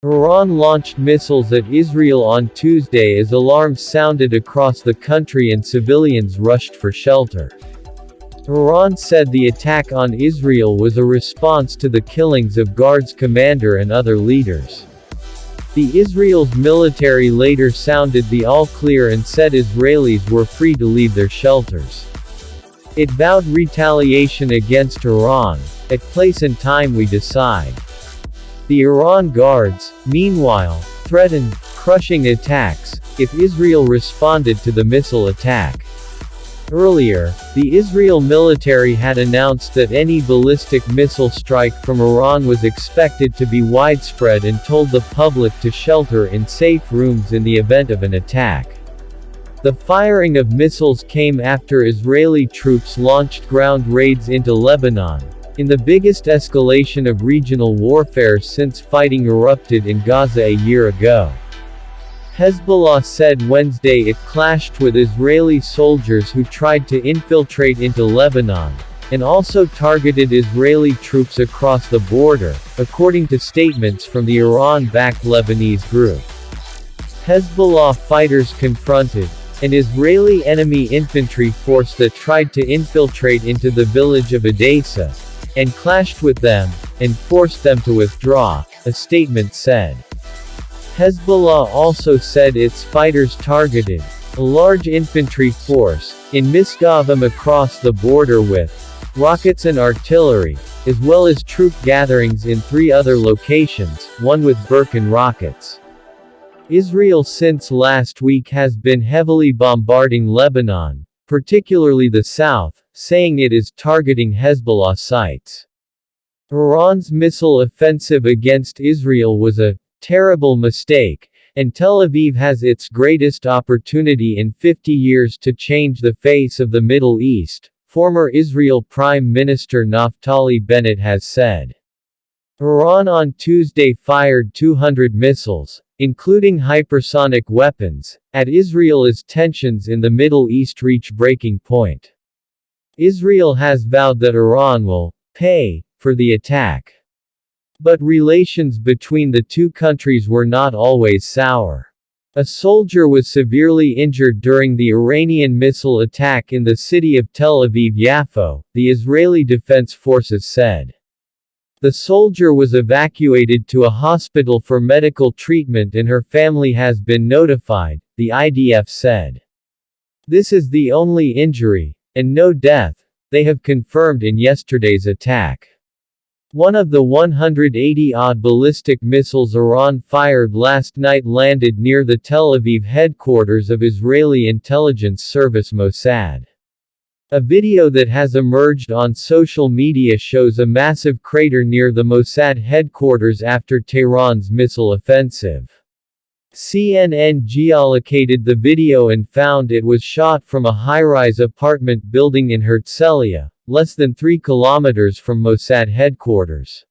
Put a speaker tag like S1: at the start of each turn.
S1: Iran launched missiles at Israel on Tuesday as alarms sounded across the country and civilians rushed for shelter. Iran said the attack on Israel was a response to the killings of Guards commander and other leaders. The Israel's military later sounded the all-clear and said Israelis were free to leave their shelters. It vowed retaliation against Iran, "At place and time we decide." The Iran Guards, meanwhile, threatened crushing attacks if Israel responded to the missile attack. Earlier, the Israel military had announced that any ballistic missile strike from Iran was expected to be widespread and told the public to shelter in safe rooms in the event of an attack. The firing of missiles came after Israeli troops launched ground raids into Lebanon, in the biggest escalation of regional warfare since fighting erupted in Gaza a year ago. Hezbollah said Wednesday it clashed with Israeli soldiers who tried to infiltrate into Lebanon, and also targeted Israeli troops across the border, according to statements from the Iran-backed Lebanese group. Hezbollah fighters confronted an Israeli enemy infantry force that tried to infiltrate into the village of Edessa, and clashed with them, and forced them to withdraw, a statement said. Hezbollah also said its fighters targeted a large infantry force in Misgavam across the border with rockets and artillery, as well as troop gatherings in 3 other locations, one with Birkin rockets. Israel since last week has been heavily bombarding Lebanon, particularly the south, saying it is targeting Hezbollah sites. Iran's missile offensive against Israel was a terrible mistake, and Tel Aviv has its greatest opportunity in 50 years to change the face of the Middle East, former Israel Prime Minister Naftali Bennett has said. Iran on Tuesday fired 200 missiles, including hypersonic weapons, at Israel as tensions in the Middle East reach breaking point. Israel has vowed that Iran will pay for the attack. But relations between the two countries were not always sour. A soldier was severely injured during the Iranian missile attack in the city of Tel Aviv-Yafo, the Israeli Defense Forces said. The soldier was evacuated to a hospital for medical treatment and her family has been notified, the IDF said. This is the only injury, and no death, they have confirmed in yesterday's attack. One of the 180-odd ballistic missiles Iran fired last night landed near the Tel Aviv headquarters of Israeli intelligence service Mossad. A video that has emerged on social media shows a massive crater near the Mossad headquarters after Tehran's missile offensive. CNN geolocated the video and found it was shot from a high-rise apartment building in Herzliya, less than 3 kilometers from Mossad headquarters.